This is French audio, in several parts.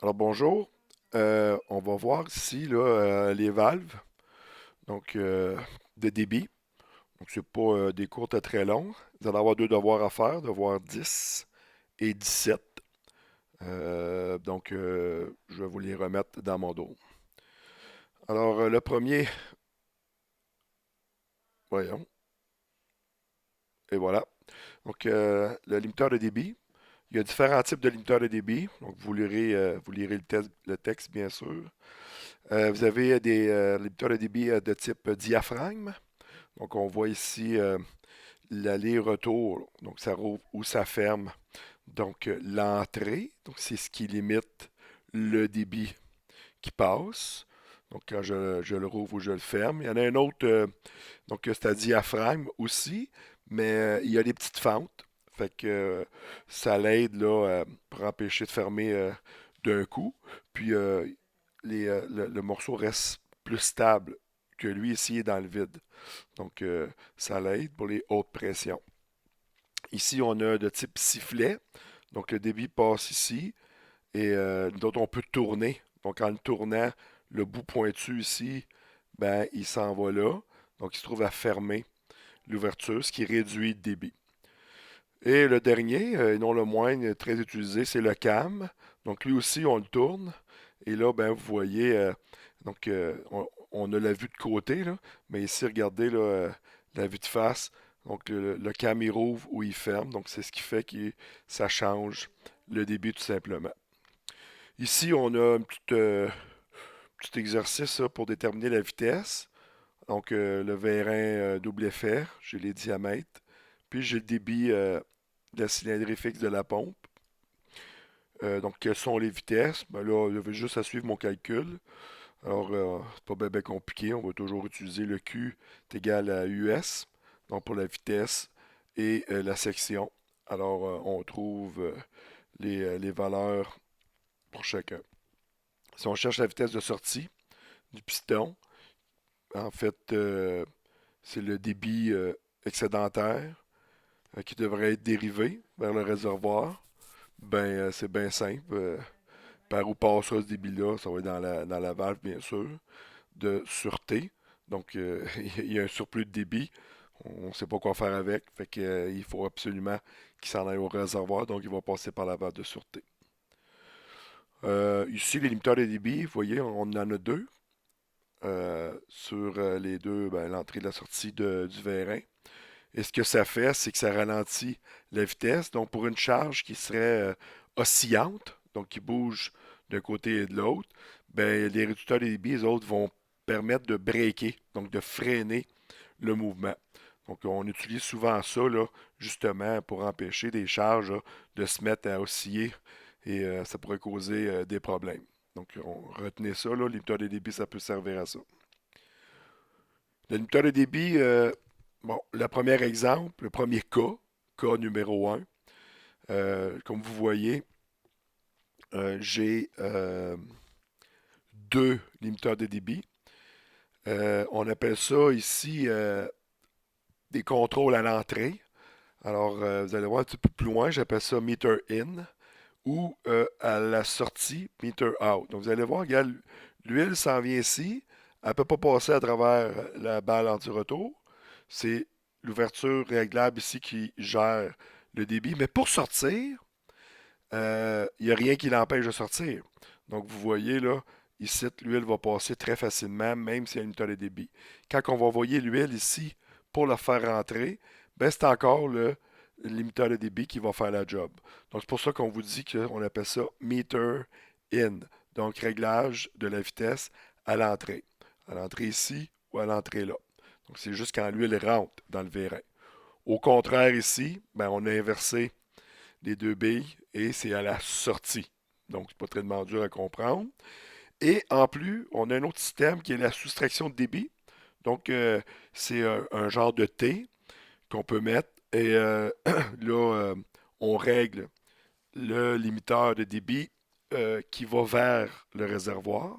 Alors bonjour. On va voir ici là, les valves donc de débit. Donc c'est pas des cours très longs. Vous allez avoir deux devoirs à faire, devoir 10 et 17. Je vais vous les remettre dans mon dos. Alors le premier, voyons, et voilà. Donc le limiteur de débit. Il y a différents types de limiteurs de débit. Donc vous lirez le texte bien sûr. Vous avez des limiteurs de débit de type diaphragme. Donc, on voit ici l'aller-retour, donc ça rouvre ou ça ferme. Donc, l'entrée, donc c'est ce qui limite le débit qui passe. Donc, quand je le rouvre ou je le ferme. Il y en a un autre, donc c'est à diaphragme aussi, mais il y a des petites fentes. Fait que ça l'aide là, pour empêcher de fermer d'un coup. Puis, le morceau reste plus stable que lui ici est dans le vide. Donc, ça l'aide pour les hautes pressions. Ici, on a de type sifflet. Donc, le débit passe ici et d'autres, on peut tourner. Donc, en le tournant, le bout pointu ici, ben, il s'en va là. Donc, il se trouve à fermer l'ouverture, ce qui réduit le débit. Et le dernier, et non le moindre, très utilisé, c'est le cam. Donc, lui aussi, on le tourne. Et là, ben, vous voyez, on a la vue de côté, là, mais ici, regardez là, la vue de face. Donc, le cam, il rouvre ou il ferme. Donc, c'est ce qui fait que ça change le débit tout simplement. Ici, on a un petit exercice là, pour déterminer la vitesse. Donc, le vérin double effet, j'ai les diamètres. Puis, j'ai le débit de la cylindrée fixe de la pompe. Donc, quelles sont les vitesses? Ben là, je vais juste à suivre mon calcul. Alors, c'est pas bien compliqué. On va toujours utiliser le Q est égal à US, donc pour la vitesse et la section. Alors, on trouve les valeurs pour chacun. Si on cherche la vitesse de sortie du piston, en fait, c'est le débit excédentaire qui devrait être dérivé vers le réservoir. Ben, c'est bien simple. Par où passera ce débit-là? Ça va être dans la valve, bien sûr, de sûreté. Donc, il y a un surplus de débit. On ne sait pas quoi faire avec. Fait que, il faut absolument qu'il s'en aille au réservoir. Donc, il va passer par la valve de sûreté. Ici, les limiteurs de débit, vous voyez, on en a deux. Sur les deux, ben, l'entrée et la sortie du vérin. Et ce que ça fait, c'est que ça ralentit la vitesse. Donc, pour une charge qui serait oscillante, donc qui bouge d'un côté et de l'autre, ben, les réducteurs de débit, les autres, vont permettre de breaker, donc de freiner le mouvement. Donc, on utilise souvent ça, là, justement, pour empêcher des charges là, de se mettre à osciller et ça pourrait causer des problèmes. Donc, retenez ça, là, limiteur de débit, ça peut servir à ça. Le limiteur de débit, bon, le premier exemple, le premier cas numéro un, comme vous voyez, j'ai deux limiteurs de débit. On appelle ça ici des contrôles à l'entrée. Alors, vous allez voir un petit peu plus loin, j'appelle ça meter in ou à la sortie, meter out. Donc, vous allez voir, regarde, l'huile s'en vient ici. Elle ne peut pas passer à travers la balle anti-retour. C'est l'ouverture réglable ici qui gère le débit. Mais pour sortir, il n'y a rien qui l'empêche de sortir. Donc, vous voyez là, ici, l'huile va passer très facilement, même s'il y a une tonne de débit. Quand on va envoyer l'huile ici pour la faire rentrer, ben, c'est encore le limiteur de débit qui va faire la job. Donc, c'est pour ça qu'on vous dit qu'on appelle ça meter in. Donc, réglage de la vitesse à l'entrée. À l'entrée ici ou à l'entrée là. Donc, c'est juste quand l'huile rentre dans le vérin. Au contraire, ici, ben, on a inversé les deux billes et c'est à la sortie. Donc, c'est pas très dur à comprendre. Et en plus, on a un autre système qui est la soustraction de débit. Donc, c'est un genre de T qu'on peut mettre. Et là, on règle le limiteur de débit qui va vers le réservoir.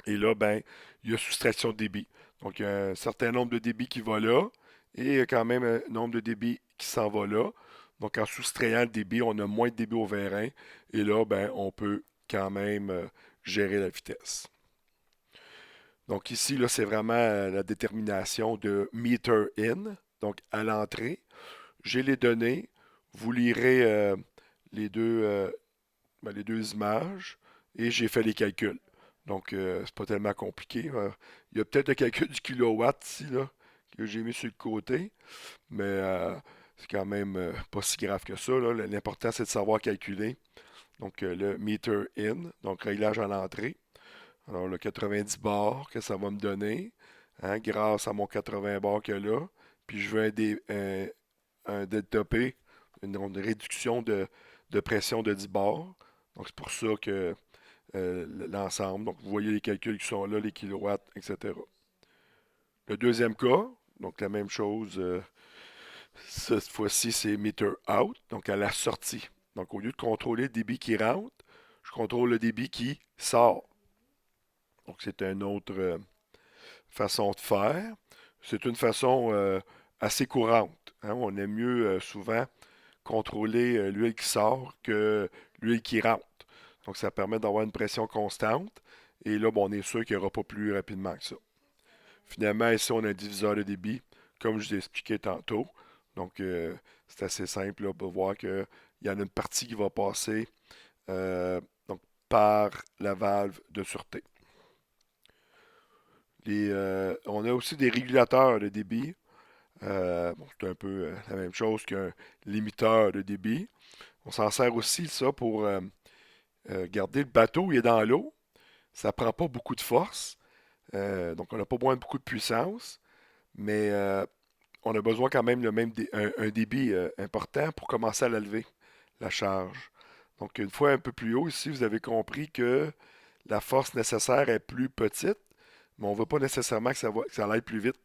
Et là, ben, il y a soustraction de débit. Donc, il y a un certain nombre de débits qui va là et il y a quand même un nombre de débits qui s'en va là. Donc, en soustrayant le débit, on a moins de débit au vérin et là, ben, on peut quand même gérer la vitesse. Donc ici, là, c'est vraiment la détermination de meter in, donc à l'entrée. J'ai les données. Vous lirez les deux, les deux images et j'ai fait les calculs. Donc, c'est pas tellement compliqué. Il y a peut-être le calcul du kilowatt ici, là, que j'ai mis sur le côté, mais c'est quand même pas si grave que ça, là. L'important, c'est de savoir calculer. Donc, le meter in, donc réglage à l'entrée. Alors, le 90 bars que ça va me donner, hein, grâce à mon 80 bars que là. Puis, je veux un delta P, une réduction de pression de 10 bars. Donc, c'est pour ça que l'ensemble, donc vous voyez les calculs qui sont là, les kilowatts, etc. Le deuxième cas, donc la même chose, cette fois-ci, c'est meter out, donc à la sortie. Donc, au lieu de contrôler le débit qui rentre, je contrôle le débit qui sort. Donc, c'est une autre façon de faire. C'est une façon assez courante, hein. On aime mieux souvent contrôler l'huile qui sort que l'huile qui rentre. Donc, ça permet d'avoir une pression constante. Et là, bon, on est sûr qu'il n'y aura pas plus rapidement que ça. Finalement, ici, on a un diviseur de débit, comme je vous ai expliqué tantôt. Donc, c'est assez simple là, pour voir qu'il y en a une partie qui va passer euh, donc, par la valve de sûreté. On a aussi des régulateurs de débit. Bon, c'est un peu la même chose qu'un limiteur de débit. On s'en sert aussi, ça, pour garder le bateau, il est dans l'eau. Ça prend pas beaucoup de force. Donc, on n'a pas besoin de beaucoup de puissance. Mais on a besoin quand même un débit important pour commencer à la lever, la charge. Donc, une fois un peu plus haut, ici, vous avez compris que la force nécessaire est plus petite, mais on ne veut pas nécessairement que ça aille plus vite.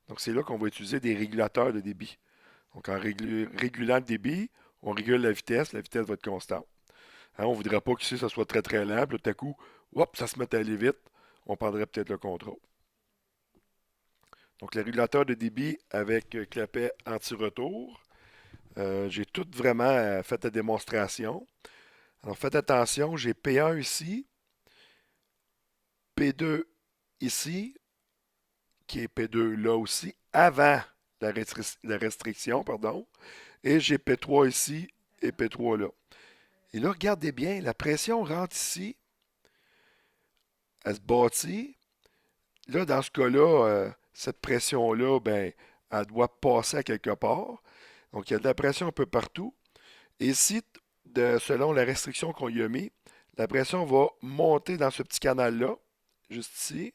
Donc, c'est là qu'on va utiliser des régulateurs de débit. Donc, en régulant le débit, on régule la vitesse va être constante. Hein, on ne voudrait pas qu'ici, ça soit très très lent, puis tout à coup, hop, ça se met à aller vite, on prendrait peut-être le contrôle. Donc, le régulateur de débit avec clapet anti-retour. J'ai tout vraiment fait la démonstration. Alors, faites attention, j'ai P1 ici, P2 ici, qui est P2 là aussi, avant la restriction, pardon, et j'ai P3 ici et P3 là. Et là, regardez bien, la pression rentre ici, elle se bâtit. Là, dans ce cas-là, cette pression-là, ben, elle doit passer à quelque part. Donc, il y a de la pression un peu partout. Et ici, selon la restriction qu'on y a mis, la pression va monter dans ce petit canal-là, juste ici,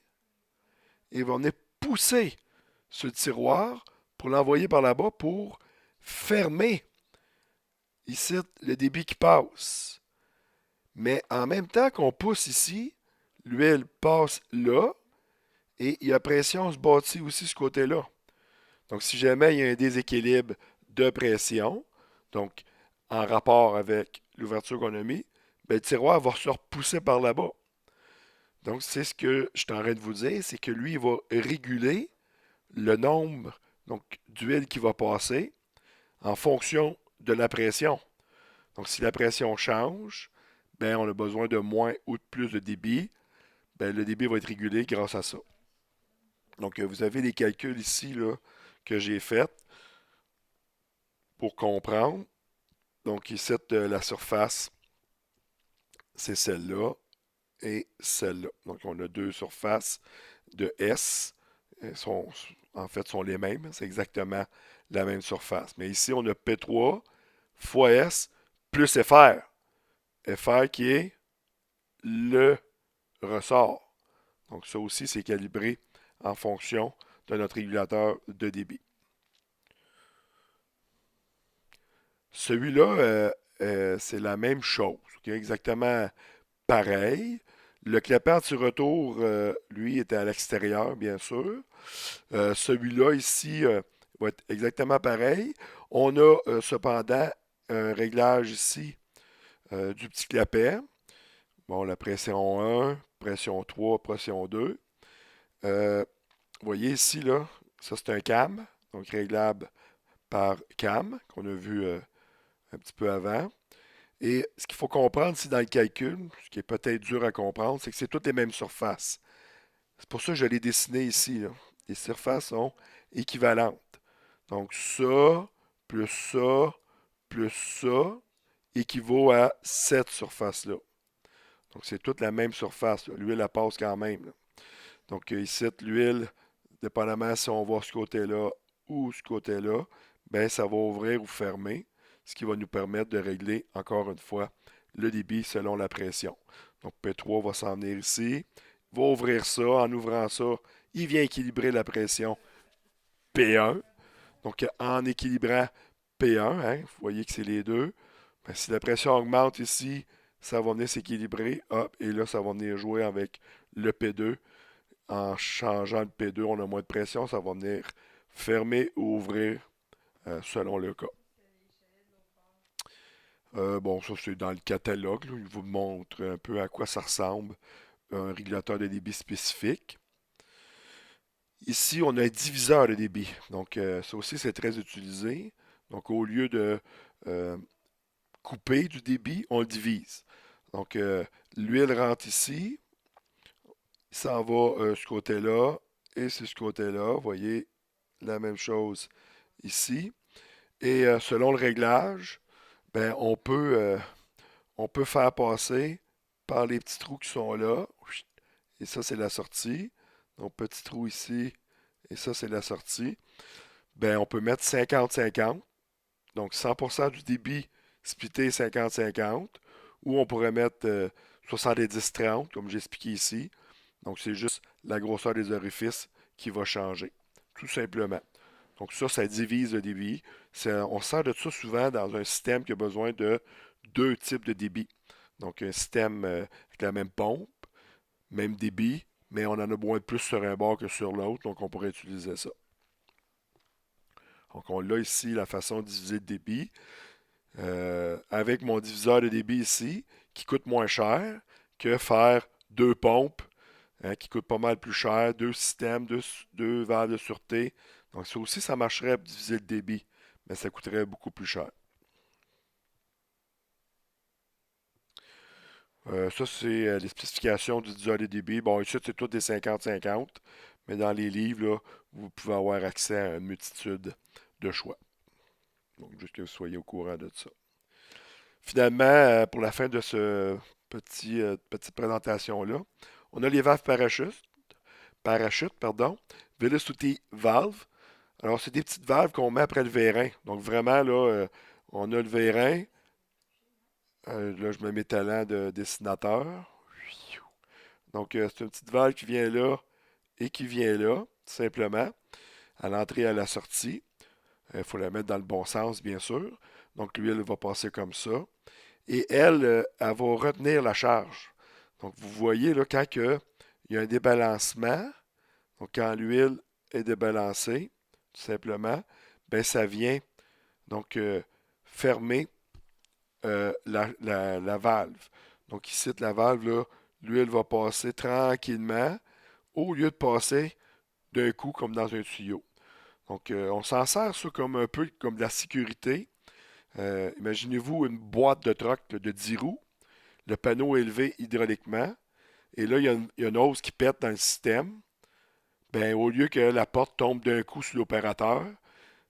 et va venir pousser ce tiroir pour l'envoyer par là-bas pour fermer ici le débit qui passe. Mais en même temps qu'on pousse ici, l'huile passe là, et il y a pression se bâtit aussi ce côté-là. Donc, si jamais il y a un déséquilibre de pression, donc en rapport avec l'ouverture qu'on a mis, ben, le tiroir va se repousser par là-bas. Donc, c'est ce que je suis en train de vous dire, c'est que lui, il va réguler le nombre donc, d'huile qui va passer en fonction de la pression. Donc, si la pression change, ben, on a besoin de moins ou de plus de débit. Ben, le débit va être régulé grâce à ça. Donc, vous avez les calculs ici là, que j'ai faits pour comprendre. Donc, ici, la surface, c'est celle-là et celle-là. Donc, on a deux surfaces de S. En fait, sont les mêmes. C'est exactement la même surface. Mais ici, on a P3 fois S plus FR. FR qui est le ressort. Donc, ça aussi, c'est calibré en fonction de notre régulateur de débit. Celui-là, c'est la même chose. Okay? Exactement pareil. Le clapet anti-retour, lui, était à l'extérieur, bien sûr. Celui-là, ici, va être exactement pareil. On a cependant un réglage ici du petit clapet. Bon, la pression 1, pression 3, pression 2. Vous voyez ici, là, ça c'est un cam, donc réglable par cam, qu'on a vu un petit peu avant. Et ce qu'il faut comprendre ici dans le calcul, ce qui est peut-être dur à comprendre, c'est que c'est toutes les mêmes surfaces. C'est pour ça que je l'ai dessiné ici, là. Les surfaces sont équivalentes. Donc ça, plus ça, plus ça, équivaut à cette surface-là. Donc c'est toute la même surface, là. L'huile, elle passe quand même, là. Donc ici, l'huile, dépendamment si on va ce côté-là ou ce côté-là, ben ça va ouvrir ou fermer, ce qui va nous permettre de régler, encore une fois, le débit selon la pression. Donc P3 va s'en venir ici, va ouvrir ça, en ouvrant ça, il vient équilibrer la pression P1. Donc en équilibrant P1, hein, vous voyez que c'est les deux, ben, si la pression augmente ici, ça va venir s'équilibrer, hop, et là, ça va venir jouer avec le P2. En changeant le P2, on a moins de pression, ça va venir fermer ou ouvrir selon le cas. Bon, ça c'est dans le catalogue, là. Il vous montre un peu à quoi ça ressemble, un régulateur de débit spécifique. Ici, on a un diviseur de débit. Donc, ça aussi, c'est très utilisé. Donc, au lieu de euh, couper du débit, on le divise. Donc, l'huile rentre ici, il s'en va ce côté-là, et c'est ce côté-là. Vous voyez, la même chose ici. Et selon le réglage, ben, on peut faire passer par les petits trous qui sont là. Et ça, c'est la sortie. Donc, petit trou ici. Et ça, c'est la sortie. Ben, on peut mettre 50-50. Donc, 100% du débit splitté 50-50. Ou on pourrait mettre 70-30, comme j'ai expliqué ici. Donc, c'est juste la grosseur des orifices qui va changer. Tout simplement. Donc ça divise le débit. On sert de ça souvent dans un système qui a besoin de deux types de débit. Donc un système avec la même pompe, même débit, mais on en a besoin de plus sur un bord que sur l'autre, donc on pourrait utiliser ça. Donc on a ici la façon de diviser le débit. Avec mon diviseur de débit ici, qui coûte moins cher que faire deux pompes, hein, qui coûtent pas mal plus cher, deux systèmes, deux valves de sûreté. Donc ça aussi, ça marcherait pour diviser le débit, mais ça coûterait beaucoup plus cher. Ça, c'est les spécifications du diviseur de débit. Bon, ici, c'est tout des 50-50, mais dans les livres, là, vous pouvez avoir accès à une multitude de choix. Donc, juste que vous soyez au courant de ça. Finalement, pour la fin de ce petite présentation-là, on a les valves parachute, pardon, Velocity Valve. Alors, c'est des petites valves qu'on met après le vérin. Donc, vraiment, là, on a le vérin. Là, je mets mes talents de dessinateur. Donc, c'est une petite valve qui vient là et qui vient là, tout simplement, à l'entrée et à la sortie. Il faut la mettre dans le bon sens, bien sûr. Donc, l'huile va passer comme ça. Et elle, elle va retenir la charge. Donc, vous voyez, là, quand il y a un débalancement, donc quand l'huile est débalancée, tout simplement, ben ça vient donc fermer la valve. Donc ici, la valve, là, l'huile va passer tranquillement au lieu de passer d'un coup comme dans un tuyau. Donc on s'en sert ça comme un peu comme de la sécurité. Imaginez-vous une boîte de troc là, de 10 roues, le panneau est élevé hydrauliquement, et là, il y a une hausse qui pète dans le système. Ben, au lieu que la porte tombe d'un coup sur l'opérateur,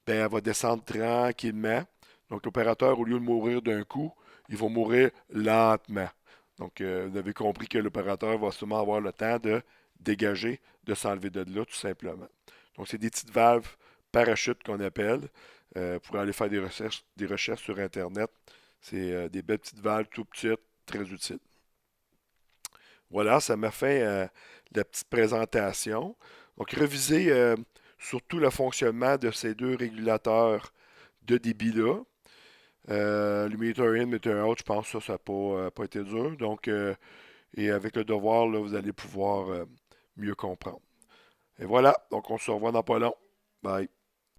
ben, elle va descendre tranquillement. Donc, l'opérateur, au lieu de mourir d'un coup, il va mourir lentement. Donc, vous avez compris que l'opérateur va sûrement avoir le temps de dégager, de s'enlever de là, tout simplement. Donc, c'est des petites valves parachutes qu'on appelle pour aller faire des recherches sur Internet. C'est des belles petites valves tout petites, très utiles. Voilà, ça m'a fait la petite présentation. Donc, réviser surtout le fonctionnement de ces deux régulateurs de débit-là. Le meter in, meter out, je pense que ça n'a pas été dur. Donc, et avec le devoir, là, vous allez pouvoir mieux comprendre. Et voilà, donc on se revoit dans pas long. Bye.